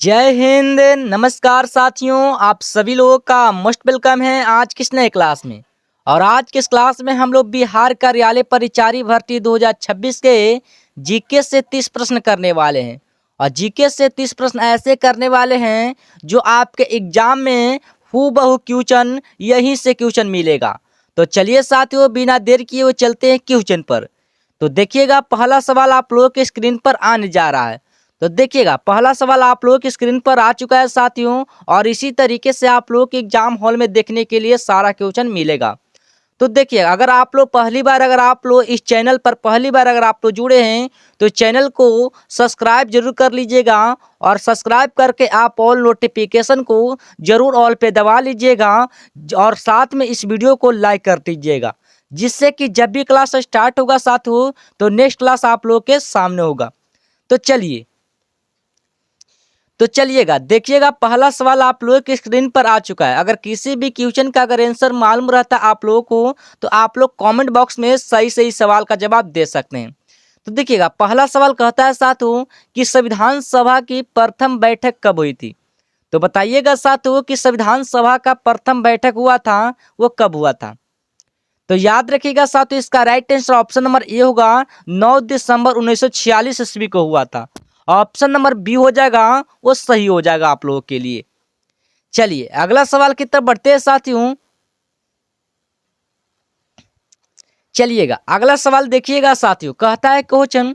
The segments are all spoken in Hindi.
जय हिंद। नमस्कार साथियों, आप सभी लोगों का मोस्ट वेलकम है आज किस नए क्लास में। और आज किस क्लास में हम लोग बिहार कार्यालय परिचारी भर्ती 2026 के जीके से 30 प्रश्न करने वाले हैं। और जीके से 30 प्रश्न ऐसे करने वाले हैं जो आपके एग्जाम में हूबहू क्वेश्चन यहीं से क्वेश्चन मिलेगा। तो चलिए साथियों, बिना देर किए हुए चलते हैं क्वेश्चन पर। तो देखिएगा, पहला सवाल आप लोगों के स्क्रीन पर आने जा रहा है। तो देखिएगा, पहला सवाल आप लोगों की स्क्रीन पर आ चुका है साथियों। और इसी तरीके से आप लोगों के एग्जाम हॉल में देखने के लिए सारा क्वेश्चन मिलेगा। तो देखिए, अगर आप लोग पहली बार अगर आप लोग इस चैनल पर पहली बार अगर आप लोग जुड़े हैं तो चैनल को सब्सक्राइब जरूर कर लीजिएगा। और सब्सक्राइब करके आप ऑल नोटिफिकेशन को जरूर ऑल पे दबा लीजिएगा। और साथ में इस वीडियो को लाइक कर दीजिएगा, जिससे कि जब भी क्लास स्टार्ट होगा साथियों तो नेक्स्ट क्लास आप लोग के सामने होगा। तो चलिएगा देखिएगा, पहला सवाल आप लोगों की स्क्रीन पर आ चुका है। अगर किसी भी क्वेश्चन का अगर आंसर मालूम रहता आप लोगों को तो आप लोग कमेंट बॉक्स में सही सही सवाल का जवाब दे सकते हैं। तो देखिएगा, पहला सवाल कहता है साथियों कि संविधान सभा की प्रथम बैठक कब हुई थी। तो बताइएगा साथियों कि संविधान सभा का प्रथम बैठक हुआ था वो कब हुआ था। तो याद रखिएगा साथियों, इसका right answer option number A होगा, 9 दिसंबर 1946 ईस्वी को हुआ था। ऑप्शन नंबर बी हो जाएगा वो सही हो जाएगा आप लोगों के लिए। चलिए अगला सवाल की तरफ बढ़ते हैं साथियों। चलिएगा अगला सवाल देखिएगा साथियों, कहता है क्वेश्चन,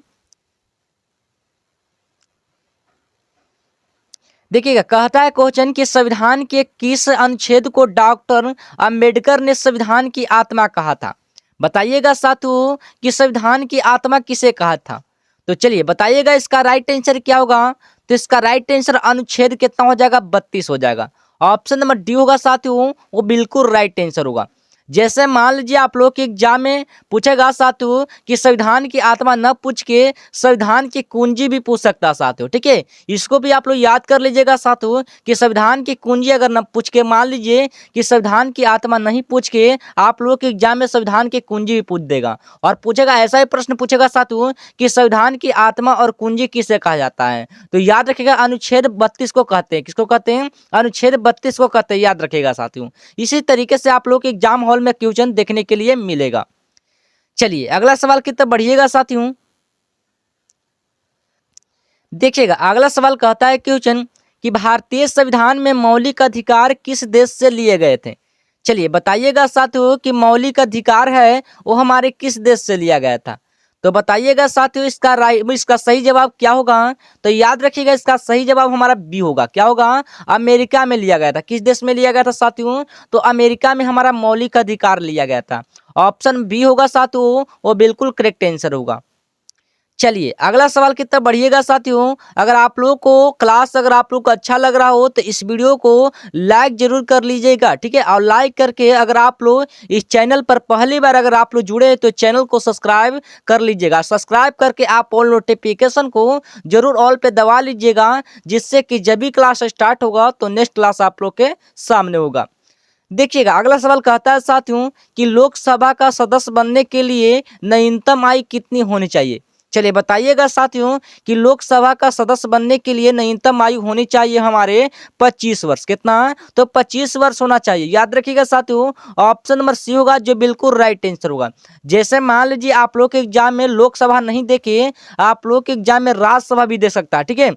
देखिएगा कहता है क्वेश्चन कि संविधान के किस अनुच्छेद को डॉक्टर अंबेडकर ने संविधान की आत्मा कहा था। बताइएगा साथियों कि संविधान की आत्मा किसे कहा था। तो चलिए बताइएगा इसका राइट आंसर क्या होगा। तो इसका राइट आंसर अनुच्छेद कितना हो जाएगा, 32 हो जाएगा। ऑप्शन नंबर डी होगा साथियों, वो बिल्कुल राइट आंसर होगा। जैसे मान लीजिए आप लोग के एग्जाम में पूछेगा साथियों कि संविधान की आत्मा न पूछ के संविधान की कुंजी भी पूछ सकता है साथियों, ठीक है। इसको भी आप लोग याद कर लीजिएगा साथियों कि संविधान की कुंजी अगर न पूछ के, मान लीजिए कि संविधान की आत्मा नहीं पूछ के आप लोग के एग्जाम में संविधान की कुंजी भी पूछ देगा। और पूछेगा, ऐसा ही प्रश्न पूछेगा साथियों कि संविधान की आत्मा और कुंजी किसे कहा जाता है। तो याद रखिएगा, अनुच्छेद 32 को कहते हैं। किसको कहते हैं? अनुच्छेद 32 को कहते हैं, याद रखिएगा साथियों। इसी तरीके से आप लोग के एग्जाम हॉल में क्वेश्चन देखने के लिए मिलेगा। चलिए अगला सवाल की तरफ बढ़िएगा साथियों। देखिएगा अगला सवाल कहता है क्वेश्चन कि भारतीय संविधान में मौलिक अधिकार किस देश से लिए गए थे। चलिए बताइएगा साथियों कि मौलिक अधिकार है वो हमारे किस देश से लिया गया था। तो बताइएगा साथियों इसका सही जवाब क्या होगा। तो याद रखिएगा, इसका सही जवाब हमारा बी होगा। क्या होगा? अमेरिका में लिया गया था। किस देश में लिया गया था साथियों? तो अमेरिका में हमारा मौलिक अधिकार लिया गया था। ऑप्शन बी होगा साथियों, वो बिल्कुल करेक्ट आंसर होगा। चलिए अगला सवाल की तरफ बढ़िएगा साथियों। अगर आप लोगों को क्लास अगर आप लोग को अच्छा लग रहा हो तो इस वीडियो को लाइक जरूर कर लीजिएगा, ठीक है। और लाइक करके अगर आप लोग इस चैनल पर पहली बार अगर आप लोग जुड़े हैं तो चैनल को सब्सक्राइब कर लीजिएगा। सब्सक्राइब करके आप ऑल नोटिफिकेशन को जरूर ऑल पे दबा लीजिएगा, जिससे कि जब भी क्लास स्टार्ट होगा तो नेक्स्ट क्लास आप लोग के सामने होगा। देखिएगा अगला सवाल कहता है साथियों कि लोकसभा का सदस्य बनने के लिए न्यूनतम आयु कितनी होनी चाहिए। चलिए बताइएगा साथियों कि लोकसभा का सदस्य बनने के लिए न्यूनतम आयु होनी चाहिए हमारे 25 वर्ष। कितना? तो 25 वर्ष होना चाहिए। याद रखिएगा साथियों, ऑप्शन नंबर सी होगा जो बिल्कुल राइट आंसर होगा। जैसे मान लीजिए आप लोग के एग्जाम में लोकसभा नहीं देखे, आप लोग के एग्जाम में राज्यसभा भी दे सकता है, ठीक है।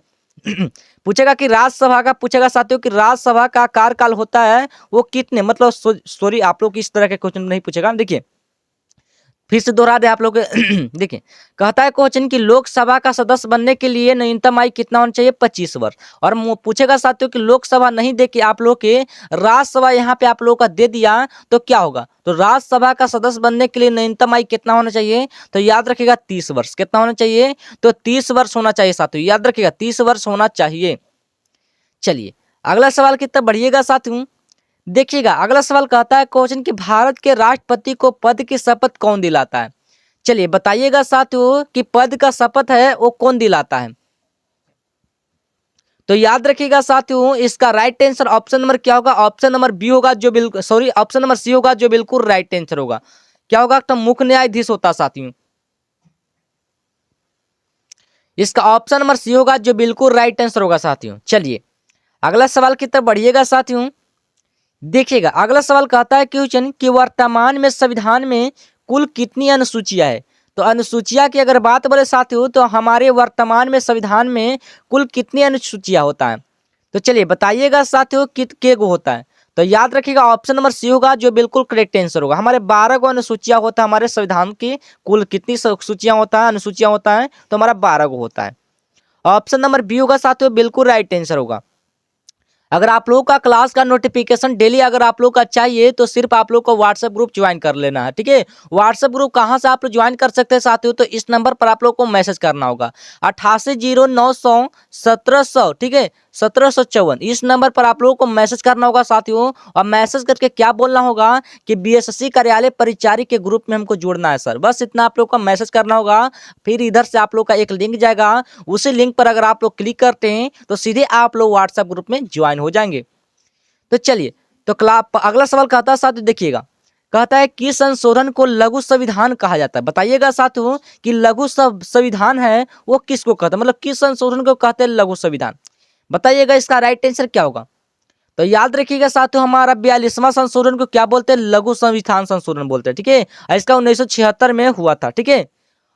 पूछेगा कि राज्यसभा का, पूछेगा साथियों कि राज्यसभा का कार्यकाल होता है वो कितने, मतलब सॉरी आप लोग इस तरह के क्वेश्चन नहीं पूछेगा। देखिए फिर से दोहरा दे आप लोग देखिए कहता है क्वेश्चन कि लोकसभा का सदस्य बनने के लिए न्यूनतम आयु कितना होना चाहिए, 25 वर्ष। और पूछेगा साथियों कि लोकसभा नहीं दे के आप लोग के राज्यसभा यहाँ पे आप लोग का दे दिया तो क्या होगा। तो राज्यसभा का सदस्य बनने के लिए न्यूनतम आयु कितना होना चाहिए। तो याद रखिएगा 30 वर्ष। कितना होना चाहिए? तो 30 वर्ष होना चाहिए साथियों, याद रखिएगा 30 वर्ष होना चाहिए। चलिए अगला सवाल की तरफ बढ़िएगा साथियों। देखिएगा अगला सवाल कहता है क्वेश्चन कि भारत के राष्ट्रपति को पद की शपथ कौन दिलाता है। चलिए बताइएगा साथियों कि पद का शपथ है वो कौन दिलाता है। तो याद रखिएगा साथियों, इसका राइट आंसर ऑप्शन नंबर क्या होगा, ऑप्शन नंबर बी होगा जो बिल्कुल, सॉरी ऑप्शन नंबर सी होगा जो बिल्कुल राइट आंसर होगा। क्या होगा? तो मुख्य न्यायाधीश होता साथियों। इसका ऑप्शन नंबर सी होगा जो बिल्कुल राइट आंसर होगा साथियों। चलिए अगला सवाल की तरफ बढ़िएगा साथियों। देखिएगा अगला सवाल कहता है क्वेश्चन कि वर्तमान में संविधान में कुल कितनी अनुसूचियां है। तो अनुसूचिया की अगर बात बोले साथियों तो हमारे वर्तमान में संविधान में कुल कितनी अनुसूचियां होता है। तो चलिए बताइएगा साथियों के गो होता है। तो याद रखिएगा ऑप्शन नंबर सी होगा जो बिल्कुल करेक्ट आंसर होगा। हमारे 12 गो अनुसूचियां होता है हमारे संविधान की। कुल कितनी सूचियां होता है अनुसूचियां होता है तो हमारा 12 गो होता है। ऑप्शन नंबर बी होगा साथियों बिल्कुल राइट आंसर होगा। अगर आप लोगों का क्लास का नोटिफिकेशन डेली अगर आप लोग का चाहिए तो सिर्फ आप लोग को व्हाट्सएप ग्रुप ज्वाइन कर लेना है। ठीक है, व्हाट्सएप ग्रुप कहाँ से आप लोग ज्वाइन कर सकते हैं साथियों, तो इस नंबर पर आप लोग को मैसेज करना होगा 880900 1700। ठीक है, 1754 इस नंबर पर आप लोगों को मैसेज करना होगा साथियों। और मैसेज करके क्या बोलना होगा कि बीएसएससी कार्यालय परिचारी के ग्रुप में हमको जुड़ना है सर, बस इतना आप लोग को मैसेज करना होगा। फिर इधर से आप लोग का एक लिंक जाएगा, उसी लिंक पर अगर आप लोग क्लिक करते हैं तो सीधे आप लोग व्हाट्सएप ग्रुप में ज्वाइन हो जाएंगे। तो चलिए तो अगला सवाल कहता है साथियों, देखिएगा कहता है कि संशोधन को लघु संविधान कहा जाता है। बताइएगा साथियों कि लघु संविधान है वो किसको कहते हैं, मतलब किस संशोधन को कहते हैं लघु संविधान। बताइएगा इसका राइट आंसर क्या होगा। तो याद रखिएगा साथियों हमारा 42वां संशोधन को क्या बोलते हैं, लघु संविधान संशोधन बोलते हैं। ठीक है, इसका 1976 में हुआ था। ठीक है,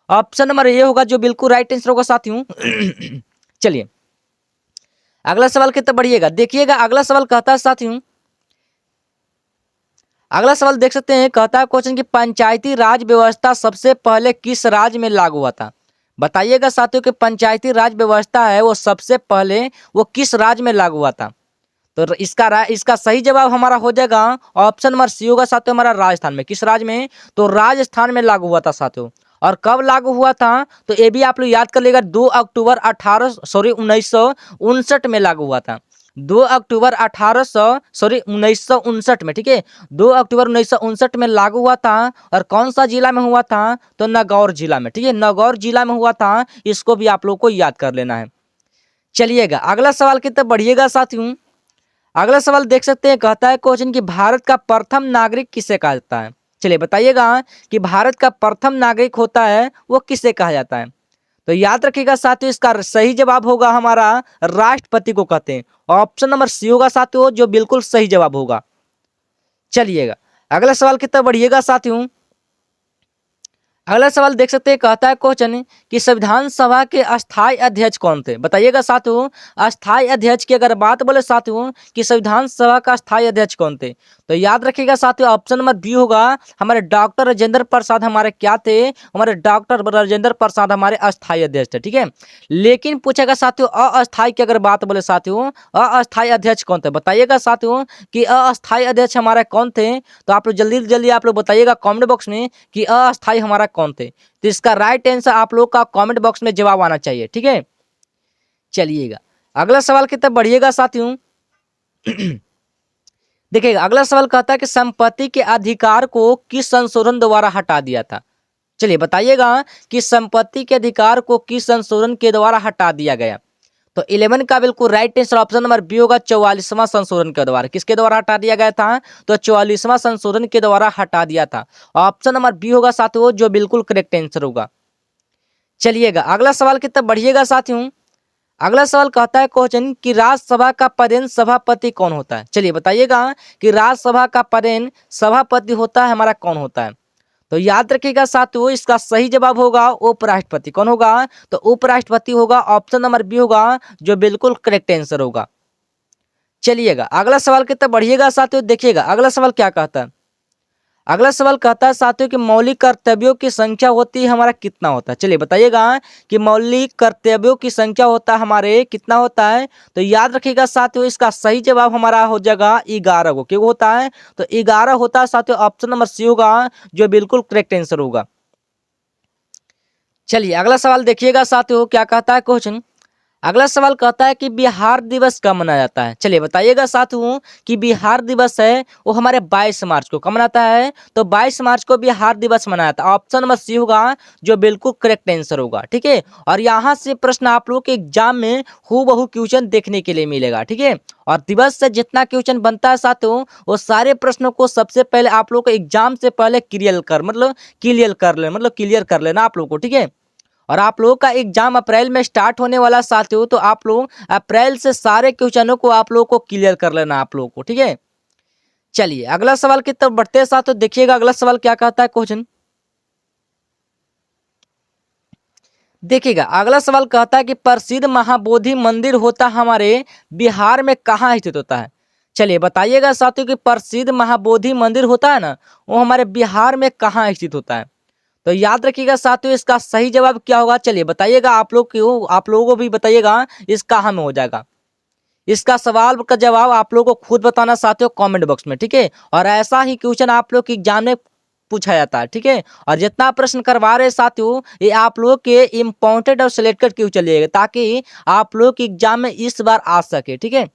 ऑप्शन नंबर ए होगा जो बिल्कुल राइट आंसर होगा साथियों। चलिए अगला सवाल की तरफ बढ़िएगा। देखिएगा अगला सवाल कहता है साथियों, अगला सवाल देख सकते हैं, कहता है क्वेश्चन की पंचायती राज व्यवस्था सबसे पहले किस राज्य में लागू हुआ था। बताइएगा साथियों कि पंचायती राज व्यवस्था है वो सबसे पहले वो किस राज्य में लागू हुआ था। तो इसका सही जवाब हमारा हो जाएगा ऑप्शन नंबर सी होगा साथियों हमारा राजस्थान में। किस राज्य में, तो राजस्थान में लागू हुआ था साथियों। और कब लागू हुआ था तो ये भी आप लोग याद कर लेगा 2 अक्टूबर 1959 में लागू हुआ था। 2 अक्टूबर 1959 में। ठीक है, 2 अक्टूबर 1959 में लागू हुआ था। और कौन सा जिला में हुआ था तो नागौर जिला में। ठीक है, नागौर जिला में हुआ था, इसको भी आप लोग को याद कर लेना है। चलिएगा अगला सवाल की तरफ बढ़िएगा साथियों। अगला सवाल देख सकते हैं, कहता है क्वेश्चन कि भारत का प्रथम नागरिक किसे कहा जाता है। चलिए बताइएगा कि भारत का प्रथम नागरिक होता है वो किसे कहा जाता है। तो याद रखिएगा साथियों इसका सही जवाब होगा हमारा राष्ट्रपति को कहते हैं। ऑप्शन नंबर सी होगा साथियों जो बिल्कुल सही जवाब होगा। चलिएगा अगला सवाल की तरफ बढ़िएगा साथियों। अगला सवाल देख सकते हैं, कहता है क्वेश्चन कि संविधान सभा के अस्थायी अध्यक्ष कौन थे। बताइएगा साथियों अस्थायी अध्यक्ष की अगर बात बोले साथियों कि संविधान सभा का अस्थायी अध्यक्ष कौन थे, तो याद रखिएगा साथियों ऑप्शन नंबर बी होगा हमारे डॉक्टर राजेंद्र प्रसाद। हमारे क्या थे, हमारे डॉक्टर राजेंद्र प्रसाद हमारे अस्थायी अध्यक्ष थे। ठीक है, लेकिन पूछेगा साथियों अस्थायी की अगर बात बोले साथियों अस्थायी अध्यक्ष कौन थे। बताइएगा साथियों कि अस्थायी अध्यक्ष हमारे कौन थे, तो आप लोग जल्दी जल्दी आप लोग बताइएगा कमेंट बॉक्स में कि अस्थायी हमारा कौन थे। तो इसका राइट आंसर आप लोग का कमेंट बॉक्स में जवाब आना चाहिए। ठीक है, चलिएगा अगला सवाल की तरफ बढ़िएगा साथियों। देखिएगा अगला सवाल कहता है कि संपत्ति के अधिकार को किस संशोधन द्वारा हटा दिया था। चलिए बताइएगा कि संपत्ति के अधिकार को किस संशोधन के द्वारा हटा दिया गया। तो 11 का बिल्कुल right answer option number B होगा 44वां संशोधन के द्वारा। किसके द्वारा हटा दिया गया था, तो 44वां संशोधन के द्वारा हटा दिया था। ऑप्शन नंबर बी होगा साथियों जो बिल्कुल करेक्ट आंसर होगा। चलिएगा अगला सवाल की तरफ बढ़िएगा साथियों। अगला सवाल कहता है क्वेश्चन कि राज्यसभा का पदेन सभापति कौन होता है। चलिए बताइएगा कि राज्यसभा का पदेन सभापति होता है हमारा कौन होता है। तो याद रखिएगा साथियों इसका सही जवाब होगा उपराष्ट्रपति। कौन होगा, तो उपराष्ट्रपति होगा। ऑप्शन नंबर बी होगा जो बिल्कुल करेक्ट आंसर होगा। चलिएगा अगला सवाल की तरफ बढ़िएगा साथियों। देखिएगा अगला सवाल क्या कहता है। अगला सवाल कहता है साथियों कि मौलिक कर्तव्यों की संख्या होती है हमारा कितना होता है। चलिए बताइएगा कि मौलिक कर्तव्यों की संख्या होता है हमारे कितना होता है। तो याद रखिएगा साथियों इसका सही जवाब हमारा हो जाएगा 11 को। क्यों होता है, तो 11 होता है साथियों। ऑप्शन नंबर सी होगा जो बिल्कुल करेक्ट आंसर होगा। चलिए अगला सवाल देखिएगा साथियों क्या कहता है क्वेश्चन। अगला सवाल कहता है कि बिहार दिवस कब मनाया जाता है। चलिए बताइएगा साथियों कि बिहार दिवस है वो हमारे 22 मार्च को। कब मनाता है, तो 22 मार्च को बिहार दिवस मनाया था। ऑप्शन नंबर सी होगा जो बिल्कुल करेक्ट आंसर होगा। ठीक है, और यहाँ से प्रश्न आप लोग के एग्जाम में हूबहू क्वेश्चन देखने के लिए मिलेगा। ठीक है, और दिवस से जितना क्वेश्चन बनता है साथियों वो सारे प्रश्नों को सबसे पहले आप लोग को एग्जाम से पहले क्लियर कर लेना आप लोग को। ठीक है, और आप लोगों का एग्जाम अप्रैल में स्टार्ट होने वाला साथियों, तो आप लोग अप्रैल से सारे क्वेश्चनों को आप लोगों को क्लियर कर लेना आप लोगों को, ठीक है। चलिए अगला सवाल की तरफ बढ़ते हैं साथियों, देखिएगा अगला सवाल क्या कहता है क्वेश्चन। देखिएगा अगला सवाल कहता है कि प्रसिद्ध महाबोधि मंदिर होता हमारे बिहार में कहाँ स्थित होता है। चलिए बताइएगा साथियों कि प्रसिद्ध महाबोधि मंदिर होता है ना, वो हमारे बिहार में कहाँ स्थित होता है। तो याद रखिएगा साथियों इसका सही जवाब क्या होगा। चलिए बताइएगा आप लोग क्यों, आप लोगों को भी बताइएगा इस कहाँ में हो जाएगा। इसका सवाल का जवाब आप लोगों को खुद बताना साथियों कमेंट बॉक्स में, ठीक है। और ऐसा ही क्वेश्चन आप लोग के एग्जाम में पूछा जाता है, ठीक है। और जितना प्रश्न करवा रहे साथियों ये आप लोग के इम्पोर्टेंट और सिलेक्टेड क्यों चलिएगा, ताकि आप लोग के एग्जाम में इस बार आ सके, ठीक है।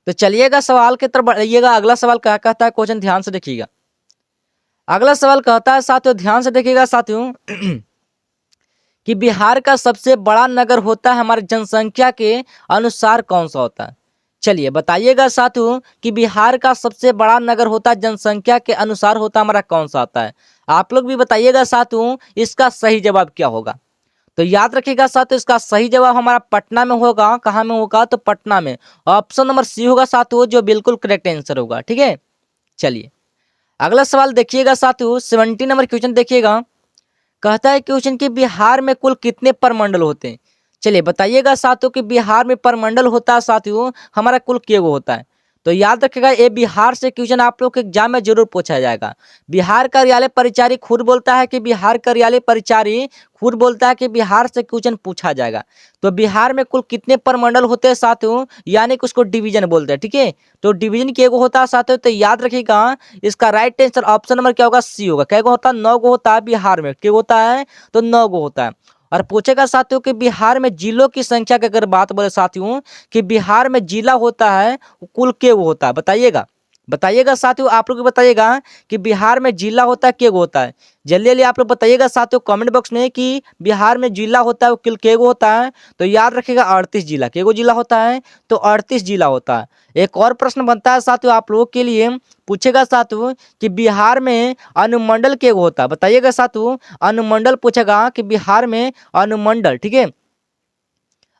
तो चलिएगा सवाल की तरफ बढ़िएगा। अगला सवाल क्या कहता है क्वेश्चन, ध्यान से देखिएगा। अगला सवाल कहता है साथियों, ध्यान से देखिएगा साथियों कि बिहार का सबसे बड़ा नगर होता है हमारे जनसंख्या के अनुसार कौन सा होता है। चलिए बताइएगा साथियों कि बिहार का सबसे बड़ा नगर होता है जनसंख्या के अनुसार होता हमारा कौन सा होता है। आप लोग भी बताइएगा साथियों इसका सही जवाब क्या होगा। तो याद रखिएगा साथियों इसका सही जवाब हमारा पटना में होगा। कहाँ में होगा, तो पटना में। ऑप्शन नंबर सी होगा साथियों जो बिल्कुल करेक्ट आंसर होगा, ठीक है। चलिए अगला सवाल देखिएगा साथियों, 70 नंबर क्वेश्चन देखिएगा। कहता है क्वेश्चन कि बिहार में कुल कितने प्रमंडल होते हैं। चलिए बताइएगा साथियों कि बिहार में प्रमंडल होता है साथियों हमारा कुल केगो होता है। तो याद रखिएगा ये बिहार से क्वेश्चन आप लोग के एग्जाम में जरूर पूछा जाएगा। बिहार कार्यालय परिचारी खुद बोलता है कि बिहार कार्यालय परिचारी खुद बोलता है कि बिहार से क्वेश्चन पूछा जाएगा। तो बिहार में कुल कितने प्रमंडल होते हैं साथियों, यानी कि उसको डिवीजन बोलते हैं, ठीक है। तो डिवीजन केगो होता है साथियों, तो याद रखिएगा इसका राइट आंसर ऑप्शन नंबर क्या होगा, सी होगा। कैगो होता है, 9 गो होता है बिहार में। क्या होता है, तो 9 गो होता है। और पूछेगा साथियों कि बिहार में जिलों की संख्या की अगर बात बोले साथियों कि बिहार में जिला होता है वो कुल के वो होता है, बताइएगा। बताइएगा साथियों आप लोग बताइएगा कि बिहार में जिला होता है के गो होता है। जल्दी जल्दी आप लोग बताइएगा साथियों कमेंट बॉक्स में कि बिहार में जिला होता है वो कुल के गो होता है। तो याद रखिएगा 38 जिला। के गो जिला होता है, तो 38 जिला होता है। एक और प्रश्न बनता है साथियों आप लोगों के लिए, पूछेगा साथियों कि बिहार में अनुमंडल के गो होता है। बताइएगा साथियों अनुमंडल पूछेगा कि बिहार में अनुमंडल, ठीक है,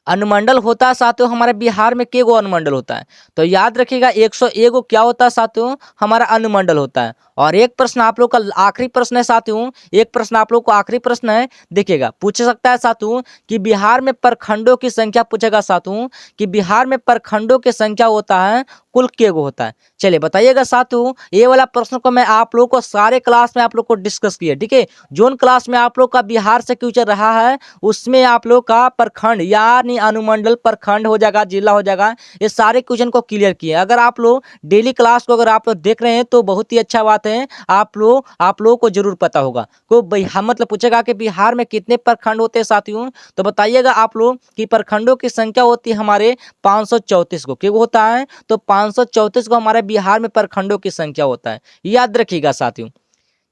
अनुमंडल होता है साथियों हमारे बिहार में के गो अनुमंडल होता है। तो याद रखिएगा 101 गो क्या होता है साथियों हमारा अनुमंडल होता है। और एक प्रश्न आप लोग का आखिरी प्रश्न है साथियों, एक प्रश्न आप लोग को आखिरी प्रश्न है, देखिएगा पूछ सकता है साथियों कि बिहार में प्रखंडों की संख्या पूछेगा साथियों कि बिहार में प्रखंडों की संख्या होता है कुल के गो होता है। चलिए बताइएगा साथियों ये वाला प्रश्न को मैं आप लोग को सारे क्लास में आप लोग को डिस्कस किया, ठीक है। जोन क्लास में आप लोग का बिहार से क्वेश्चन रहा है उसमें आप लोग का प्रखंड यानी अनुमंडल प्रखंड हो जाएगा, जिला हो जाएगा, ये सारे क्वेश्चन को क्लियर किए। अगर आप लोग डेली क्लास को अगर आप लोग देख रहे हैं तो बहुत ही अच्छा बात है, आप लोग को जरूर पता होगा। को हम मतलब पूछेगा कि बिहार में कितने प्रखंड होते हैं साथियों, तो बताइएगा आप लोग कि प्रखंडों की संख्या होती है हमारे 534 को। क्या होता है, तो 534 को हमारे बिहार में प्रखंडों की संख्या होता है, याद रखिएगा साथियों।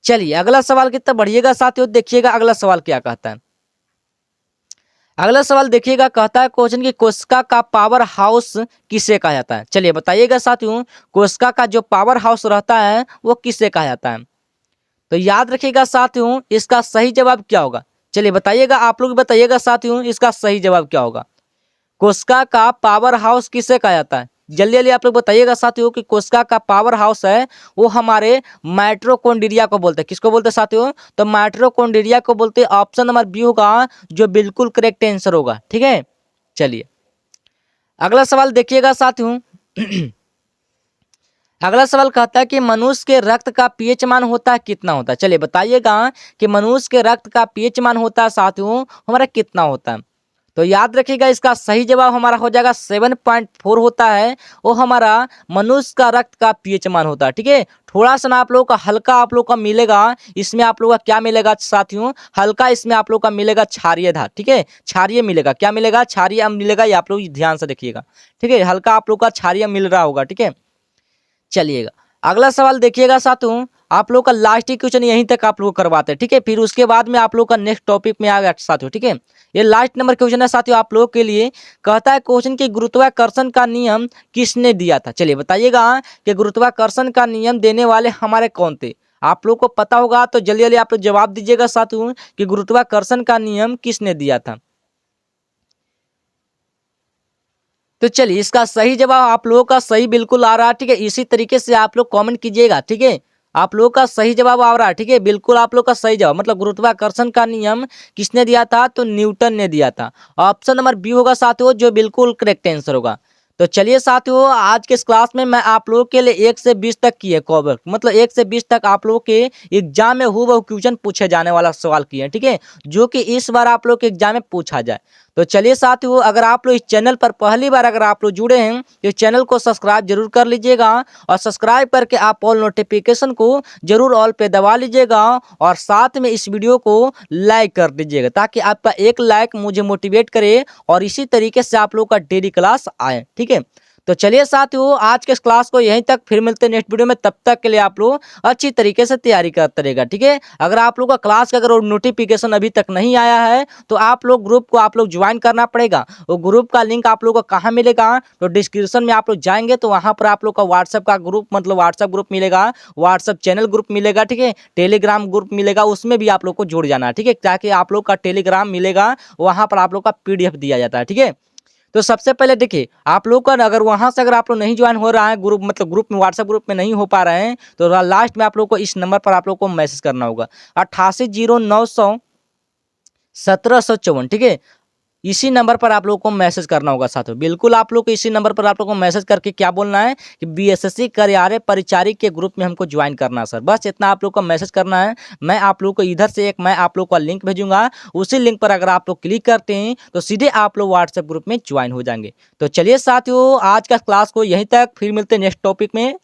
चलिए अगला सवाल की तरफ बढ़िएगा साथियों, देखिएगा अगला सवाल क्या कहता है। अगला सवाल देखिएगा, कहता है क्वेश्चन की कोशिका का पावर हाउस किसे कहा जाता है। चलिए बताइएगा साथियों कोशिका का जो पावर हाउस रहता है वो किसे कहा जाता है। तो याद रखिएगा साथियों इसका सही जवाब क्या होगा। चलिए बताइएगा आप लोग बताइएगा साथियों इसका सही जवाब क्या होगा। कोशिका का पावर हाउस किसे कहा जाता है, जल्दी जल्दी आप लोग बताइएगा साथियों कि कोशिका का पावर हाउस है वो हमारे माइटोकॉन्ड्रिया को बोलते हैं। किसको बोलते हैं साथियों, तो माइटोकॉन्ड्रिया को बोलते हैं। ऑप्शन नंबर बी होगा जो बिल्कुल करेक्ट आंसर होगा, ठीक है। चलिए अगला सवाल देखिएगा साथियों अगला सवाल कहता है कि मनुष्य के रक्त का पीएच मान होता है कितना होता है। चलिए बताइएगा कि मनुष्य के रक्त का पीएच मान होता है साथियों हमारा कितना होता है। तो याद रखिएगा इसका सही जवाब हमारा हो जाएगा 7.4 होता है वो हमारा मनुष्य का रक्त का पीएच मान होता है, ठीक है। थोड़ा सा ना आप लोगों का हल्का आप लोग का मिलेगा, इसमें आप लोग का क्या मिलेगा साथियों, हल्का इसमें आप लोग का मिलेगा क्षारीय धातु, ठीक है। क्षारीय मिलेगा, क्या मिलेगा, क्षारीय मिलेगा, ये आप लोग ध्यान से देखिएगा, ठीक है। हल्का आप लोग का क्षारीय मिल रहा होगा, ठीक है। चलिएगा अगला सवाल देखिएगा साथियों, आप लोग का लास्ट क्वेश्चन यहीं तक आप लोग करवाते हैं, ठीक है। फिर उसके बाद में आप लोग का नेक्स्ट टॉपिक में आ गया साथियों, ठीक है। ये लास्ट नंबर क्वेश्चन है साथियों आप लोग के लिए। कहता है क्वेश्चन कि गुरुत्वाकर्षण का नियम किसने दिया था। चलिए बताइएगा कि गुरुत्वाकर्षण का नियम देने वाले हमारे कौन थे। आप लोग को पता होगा तो जल्दी जल्दी आप लोग जवाब दीजिएगा साथियों कि गुरुत्वाकर्षण का नियम किसने दिया था। तो चलिए इसका सही जवाब आप लोगों का सही बिल्कुल आ रहा है, ठीक है। इसी तरीके से आप लोग कमेंट कीजिएगा, ठीक है। आप लोगों का सही जवाब आ रहा है, ठीक है, बिल्कुल आप लोग का सही जवाब, मतलब गुरुत्वाकर्षण का नियम किसने दिया था, तो न्यूटन ने दिया था। ऑप्शन नंबर बी होगा साथियों जो बिल्कुल करेक्ट आंसर होगा। तो चलिए साथियों आज के इस क्लास में मैं आप लोगों के लिए 1 से 20 तक की है कवर, मतलब 1 से 20 तक आप लोगों के एग्जाम में हूबहू क्वेश्चन पूछे जाने वाला सवाल किए, ठीक है, जो कि इस बार आप लोग के एग्जाम में पूछा जाए। तो चलिए साथियों अगर आप लोग इस चैनल पर पहली बार अगर आप लोग जुड़े हैं तो इस चैनल को सब्सक्राइब जरूर कर लीजिएगा और सब्सक्राइब करके आप ऑल नोटिफिकेशन को जरूर ऑल पे दबा लीजिएगा और साथ में इस वीडियो को लाइक कर दीजिएगा ताकि आपका एक लाइक मुझे मोटिवेट करे और इसी तरीके से आप लोग का डेली क्लास आए, ठीक है। तो चलिए साथियों आज के इस क्लास को यहीं तक, फिर मिलते हैं नेक्स्ट वीडियो में। तब तक के लिए आप लोग अच्छी तरीके से तैयारी करते रहेगा, ठीक है। अगर आप लोग का क्लास का अगर नोटिफिकेशन अभी तक नहीं आया है तो आप लोग ग्रुप को आप लोग ज्वाइन करना पड़ेगा। वो ग्रुप का लिंक आप लोग को कहाँ मिलेगा, तो डिस्क्रिप्शन में आप लोग जाएंगे तो वहाँ पर आप लोग का व्हाट्सएप का ग्रुप, मतलब व्हाट्सएप ग्रुप मिलेगा, व्हाट्सएप चैनल ग्रुप मिलेगा, ठीक है, टेलीग्राम ग्रुप मिलेगा, उसमें भी आप लोग को जुड़ जाना है, ठीक है, ताकि आप लोग का टेलीग्राम मिलेगा, वहाँ पर आप लोग का PDF दिया जाता है, ठीक है। तो सबसे पहले देखिए आप लोग का अगर वहां से अगर आप लोग नहीं ज्वाइन हो रहा है ग्रुप, मतलब ग्रुप में, व्हाट्सएप ग्रुप में नहीं हो पा रहे हैं तो लास्ट में आप लोग को इस नंबर पर आप लोग को मैसेज करना होगा 880900 1754, ठीक है। इसी नंबर पर आप लोग को मैसेज करना होगा साथियों, बिल्कुल आप लोग को इसी नंबर पर आप लोग को मैसेज करके क्या बोलना है कि BSSC कार्यालय परिचारी के ग्रुप में हमको ज्वाइन करना है सर, बस इतना आप लोग को मैसेज करना है। मैं आप लोग को इधर से एक मैं आप लोग का लिंक भेजूंगा, उसी लिंक पर अगर आप लोग क्लिक करते हैं तो सीधे आप लोग व्हाट्सएप ग्रुप में ज्वाइन हो जाएंगे। तो चलिए साथियों आज का क्लास को यहीं तक, फिर मिलते हैं नेक्स्ट टॉपिक में।